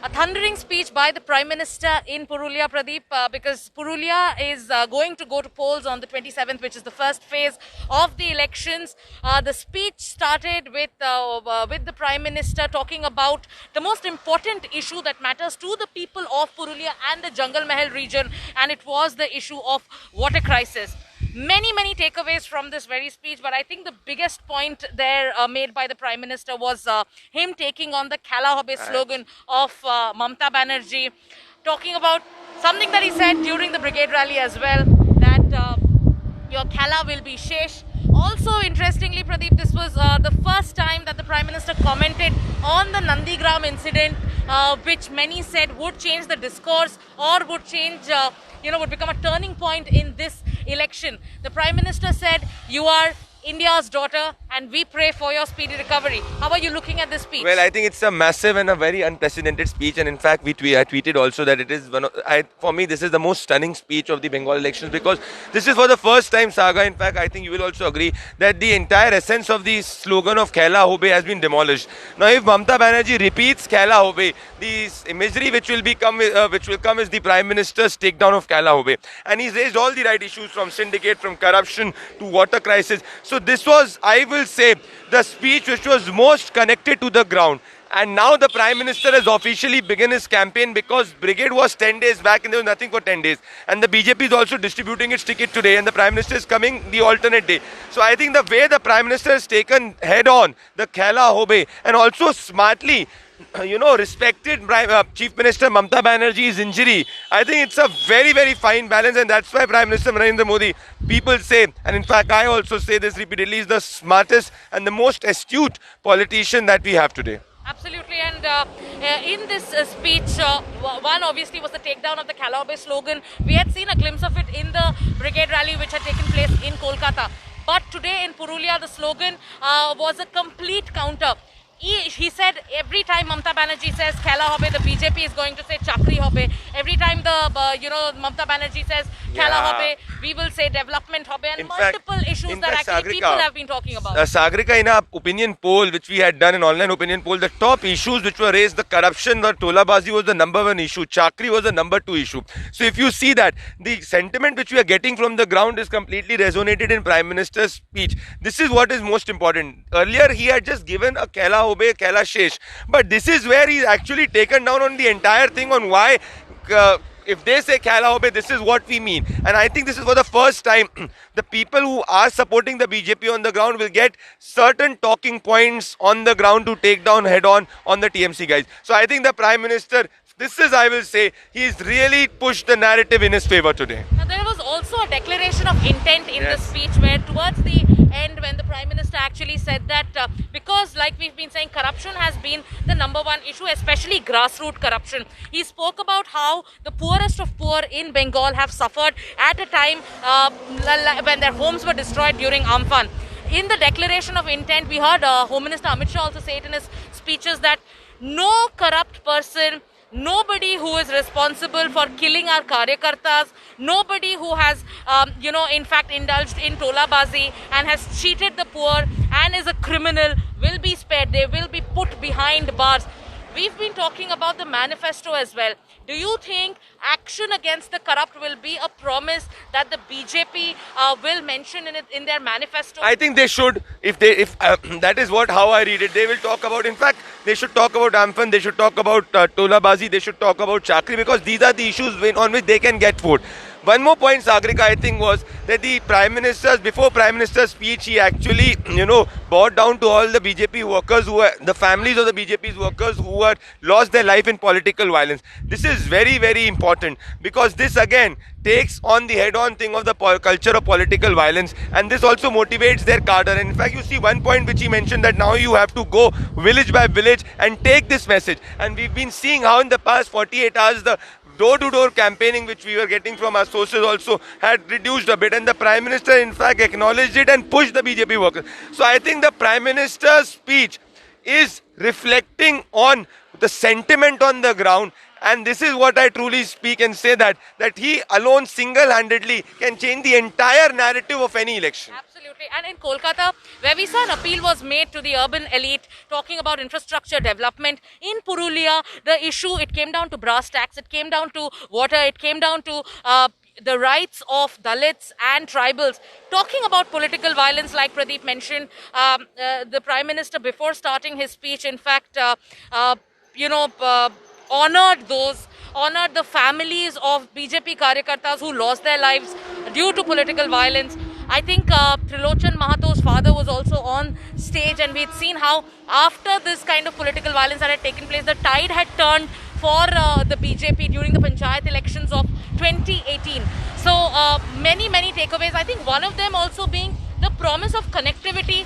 A thundering speech by the Prime Minister in Purulia, Pradeep, because Purulia is going to go to polls on the 27th, which is the first phase of the elections. The speech started with the Prime Minister talking about the most important issue that matters to the people of Purulia and the Jungle Mahal region, and it was the issue of water crisis. Many takeaways from this very speech, but I think the biggest point there made by the Prime Minister was him taking on the Khala Hobe slogan of Mamta Banerjee, talking about something that he said during the brigade rally as well, that your Khala will be Shesh. Also, interestingly, Pradeep, this was the first time that the Prime Minister commented on the Nandigram incident, which many said would change the discourse or would change, would become a turning point in this election. The Prime Minister said, "You are India's daughter and we pray for your speedy recovery." How are you looking at this speech? Well, I think it's a massive and a very unprecedented speech, and in fact, I tweeted also that it is for me, this is the most stunning speech of the Bengal elections, because this is for the first time, Saga. In fact, I think you will also agree that the entire essence of the slogan of Khaila Hobe has been demolished. Now, if Mamta Banerjee repeats Khaila Hobe, the imagery which will come is the Prime Minister's takedown of Khaila Hobe, and he's raised all the right issues, from syndicate, from corruption to water crisis. So this was, I will say, the speech which was most connected to the ground. And now the Prime Minister has officially begun his campaign, because Brigade was 10 days back and there was nothing for 10 days. And the BJP is also distributing its ticket today, and the Prime Minister is coming the alternate day. So I think the way the Prime Minister has taken head on the Khaila Hobe, and also smartly, respected Chief Minister Mamta Banerjee's injury, I think it's a very fine balance, and that's why Prime Minister Narendra Modi, people say, and in fact I also say this repeatedly, is the smartest and the most astute politician that we have today. Absolutely, and in this speech, one obviously was the takedown of the Khala Hobe slogan. We had seen a glimpse of it in the brigade rally which had taken place in Kolkata. But today in Purulia, the slogan was a complete counter. He said every time Mamta Banerjee says Khala Hobe, the BJP is going to say Chakri Hobe. Every time Mamta Banerjee says Khala Hobe, we will say development Hobe, and multiple issues that actually people have been talking about. Sagrika, in our opinion poll, which we had done, an online opinion poll, the top issues which were raised, the corruption or Tolabazi was the number one issue, Chakri was the number two issue. So if you see that, the sentiment which we are getting from the ground is completely resonated in Prime Minister's speech. This is what is most important. Earlier he had just given a Khaila Hobe, Khaila Shesh, but this is where he's actually taken down on the entire thing, on why if they say Khaila Hobe, this is what we mean. And I think this is for the first time the people who are supporting the BJP on the ground will get certain talking points on the ground to take down head on the TMC guys. So I think the Prime Minister, this is, I will say, he's really pushed the narrative in his favor today. Now, there was also a declaration of intent in the speech, where towards the end, when the Prime Minister actually said that because, like we've been saying, corruption has been the number one issue, especially grassroots corruption. He spoke about how the poorest of poor in Bengal have suffered at a time when their homes were destroyed during Amphan. In the declaration of intent, we heard Home Minister Amit Shah also say it in his speeches that no corrupt person, nobody who is responsible for killing our karyakartas, nobody who has, in fact indulged in tolabazi and has cheated the poor and is a criminal will be spared. They will be put behind bars. We've been talking about the manifesto as well. Do you think action against the corrupt will be a promise that the BJP will mention in their manifesto? I think they should. If that is how I read it, they will talk about. In fact, they should talk about Amphan. They should talk about Tolabazi. They should talk about Chakri, because these are the issues on which they can get vote. One more point, Sagrika, I think, was that before Prime Minister's speech, he actually, bowed down to all the BJP workers the families of the BJP's workers who had lost their life in political violence. This is very important, because this again takes on the head-on thing of the culture of political violence, and this also motivates their cadre. And in fact, you see one point which he mentioned, that now you have to go village by village and take this message. And we've been seeing how in the past 48 hours, the door-to-door campaigning which we were getting from our sources also had reduced a bit, and the Prime Minister in fact acknowledged it and pushed the BJP workers. So I think the Prime Minister's speech is reflecting on the sentiment on the ground, and this is what I truly speak and say, that he alone single-handedly can change the entire narrative of any election. Absolutely. Absolutely. And in Kolkata, where we saw an appeal was made to the urban elite talking about infrastructure development. In Purulia, the issue, it came down to brass tacks, it came down to water, it came down to the rights of Dalits and tribals. Talking about political violence, like Pradeep mentioned, the Prime Minister, before starting his speech, in fact, you know, honored the families of BJP Karyakartas who lost their lives due to political violence. I think Trilochan Mahato's father was also on stage, and we'd seen how after this kind of political violence that had taken place, the tide had turned for the BJP during the Panchayat elections of 2018. So many takeaways. I think one of them also being the promise of connectivity,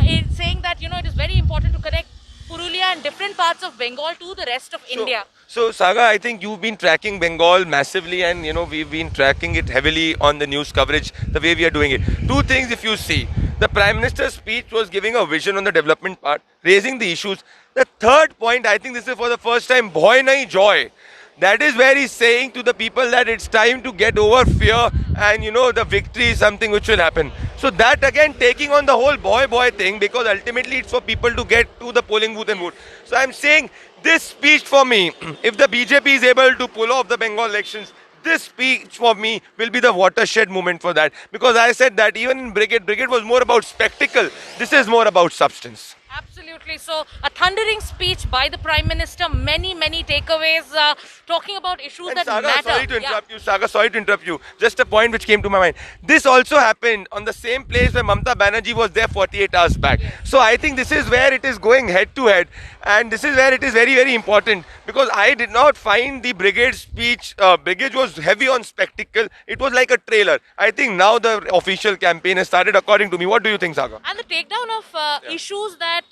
in saying that, you know, it is very important to connect Purulia and different parts of Bengal to the rest of India. So, Saga, I think you've been tracking Bengal massively, and we've been tracking it heavily on the news coverage, the way we are doing it. Two things, if you see, the Prime Minister's speech was giving a vision on the development part, raising the issues. The third point, I think this is for the first time, bhoy nahi joy. That is where he's saying to the people that it's time to get over fear, and the victory is something which will happen. So that again taking on the whole boy thing, because ultimately it's for people to get to the polling booth and vote. So I'm saying this speech for me, if the BJP is able to pull off the Bengal elections, this speech for me will be the watershed moment for that. Because I said that even in Brigade was more about spectacle. This is more about substance. Absolutely. So, a thundering speech by the Prime Minister, many takeaways, talking about issues And that Saga, matter. sorry to interrupt you. Saga, sorry to interrupt you. Just a point which came to my mind. This also happened on the same place where Mamta Banerjee was there 48 hours back. So I think this is where it is going head to head. And this is where it is very important. Because I did not find the Brigade speech, Brigade was heavy on spectacle. It was like a trailer. I think now the official campaign has started, according to me. What do you think, Saga? And the takedown of issues that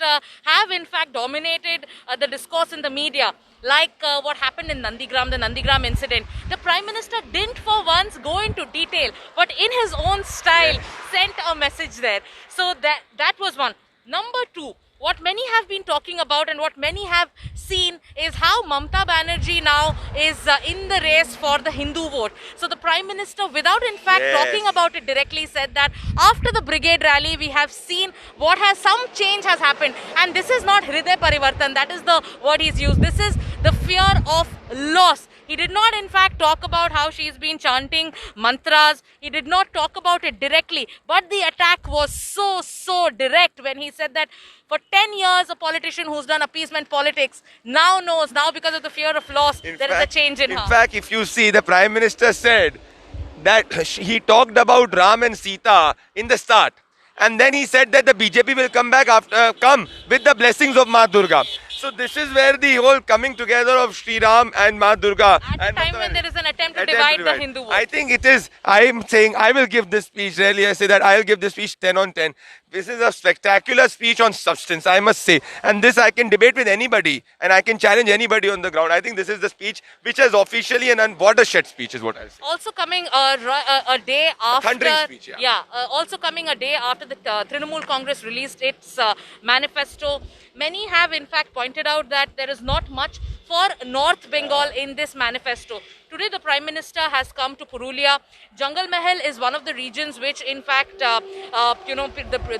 have in fact dominated the discourse in the media, like what happened in Nandigram, the Nandigram incident. The Prime Minister didn't for once go into detail, but in his own style sent a message there. So that was one. Number two, what many have been talking about and what many have seen is how Mamta Banerjee now is in the race for the Hindu vote. So the Prime Minister, without in fact talking about it directly, said that after the Brigade rally, we have seen some change has happened. And this is not Hriday Parivartan, that is the word he's used. This is the fear of loss. He did not in fact talk about how she's been chanting mantras. He did not talk about it directly. But the attack was so direct when he said that for 10 years, a politician who's done appeasement politics now knows, now because of the fear of loss, there is a change in her. In fact, if you see, the Prime Minister said that he talked about Ram and Sita in the start. And then he said that the BJP will come with the blessings of Ma Durga. So this is where the whole coming together of Sri Ram and Ma Durga. At a time when there is an attempt to divide the Hindu vote. I think it is. I am saying I will give this speech, really I say that I will give this speech 10 on 10. This is a spectacular speech on substance, I must say. And this I can debate with anybody. And I can challenge anybody on the ground. I think this is the speech which is officially an watershed speech is what I'll say. Also coming a day after... thundering speech, also coming a day after the Trinamool Congress released its manifesto. Many have in fact pointed out that there is not much for North Bengal in this manifesto. Today the Prime Minister has come to Purulia. Jungle Mahal is one of the regions which in fact the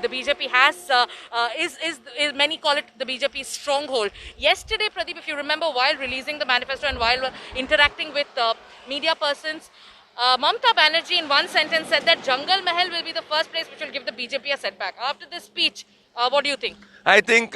BJP has, many call it the BJP's stronghold. Yesterday, Pradeep, if you remember, while releasing the manifesto and while interacting with media persons, Mamta Banerjee in one sentence said that Jungle Mahal will be the first place which will give the BJP a setback. After this speech, what do you think? I think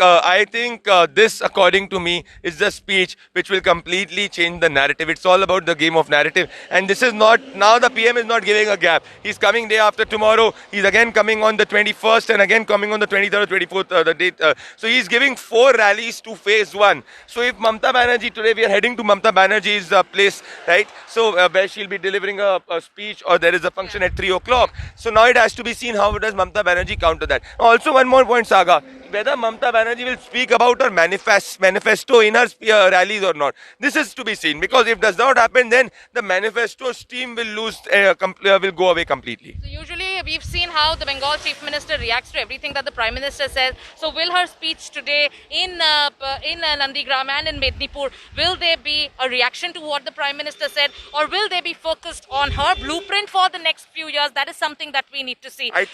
this, according to me, is the speech which will completely change the narrative. It's all about the game of narrative. And this is not, now the PM is not giving a gap. He's coming day after tomorrow. He's again coming on the 21st and again coming on the 23rd or 24th, the date. So he's giving 4 rallies to phase 1. So if Mamta Banerjee, today we are heading to Mamta Banerjee's place, right? So where she'll be delivering a speech, or there is a function at 3 o'clock. So now it has to be seen how does Mamta Banerjee counter that. Also one more point, Saga. Whether Mamta Banerjee will speak about her manifesto in her rallies or not. This is to be seen, because if does not happen, then the manifesto steam will will go away completely. So usually we've seen how the Bengal Chief Minister reacts to everything that the Prime Minister says. So will her speech today in Nandigram and in Mednipur, will there be a reaction to what the Prime Minister said, or will they be focused on her blueprint for the next few years? That is something that we need to see. I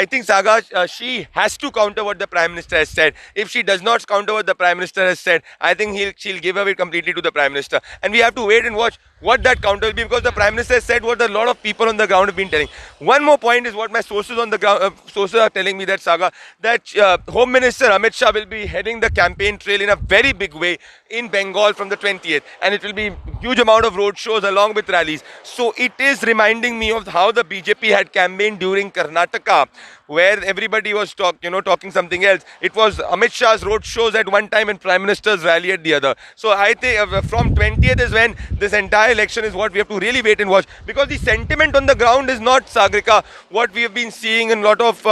think Saga, she has to counter what the Prime Minister has said. If she does not counter what the Prime Minister has said, I think she'll give away completely to the Prime Minister. And we have to wait and watch what that counter will be, because the Prime Minister has said what a lot of people on the ground have been telling. One more point is what my sources on the ground, sources are telling me that, Saga, that Home Minister Amit Shah will be heading the campaign trail in a very big way in Bengal from the 20th, and it will be huge amount of road shows along with rallies. So it is reminding me of how the BJP had campaigned during Karnataka, where everybody was talking something else. It was Amit Shah's road shows at one time and Prime Minister's rally at the other. So I think from 20th is when this entire election is what we have to really wait and watch, because the sentiment on the ground is not, Sagrika, what we have been seeing in a lot of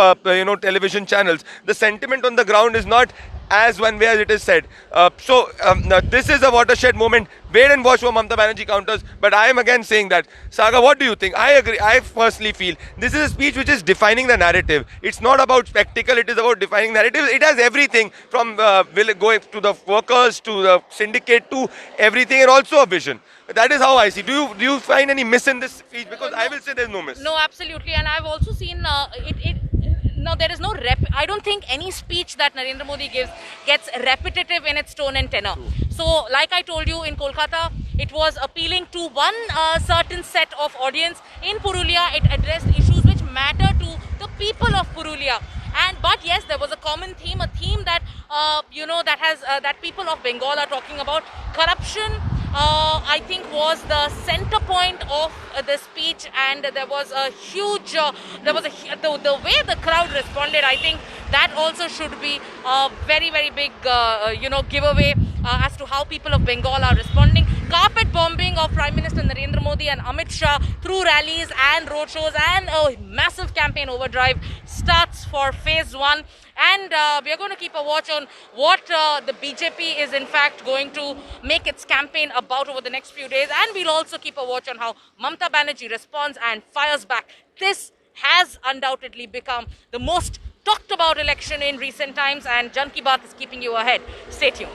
television channels. The sentiment on the ground is not as one way as it is said. Now this is a watershed moment. Wait and watch for Mamata Banerjee counters. But I am again saying that, Saga, what do you think? I agree. I personally feel this is a speech which is defining the narrative. It's not about spectacle. It is about defining narrative. It has everything from going to the workers to the syndicate to everything, and also a vision. That is how I see. Do you find any miss in this speech? Because I will say there's no miss. No, absolutely. And I've also seen no, there is no I don't think any speech that Narendra Modi gives gets repetitive in its tone and tenor. So, like I told you, in Kolkata, it was appealing to one certain set of audience. In Purulia, it addressed issues which matter to the people of Purulia. But yes, there was a common theme, a theme that that people of Bengal are talking about. Corruption, I think, was the center point of the speech, and there was a huge, the way the crowd responded. I think that also should be a very, very big, giveaway as to how people of Bengal are responding. Carpet bombing of Prime Minister Narendra Modi and Amit Shah through rallies and roadshows and a massive campaign overdrive starts for phase 1. And we are going to keep a watch on what the BJP is in fact going to make its campaign about over the next few days. And we'll also keep a watch on how Mamata Banerjee responds and fires back. This has undoubtedly become the most talked about election in recent times, and Jan Ki Baat is keeping you ahead. Stay tuned.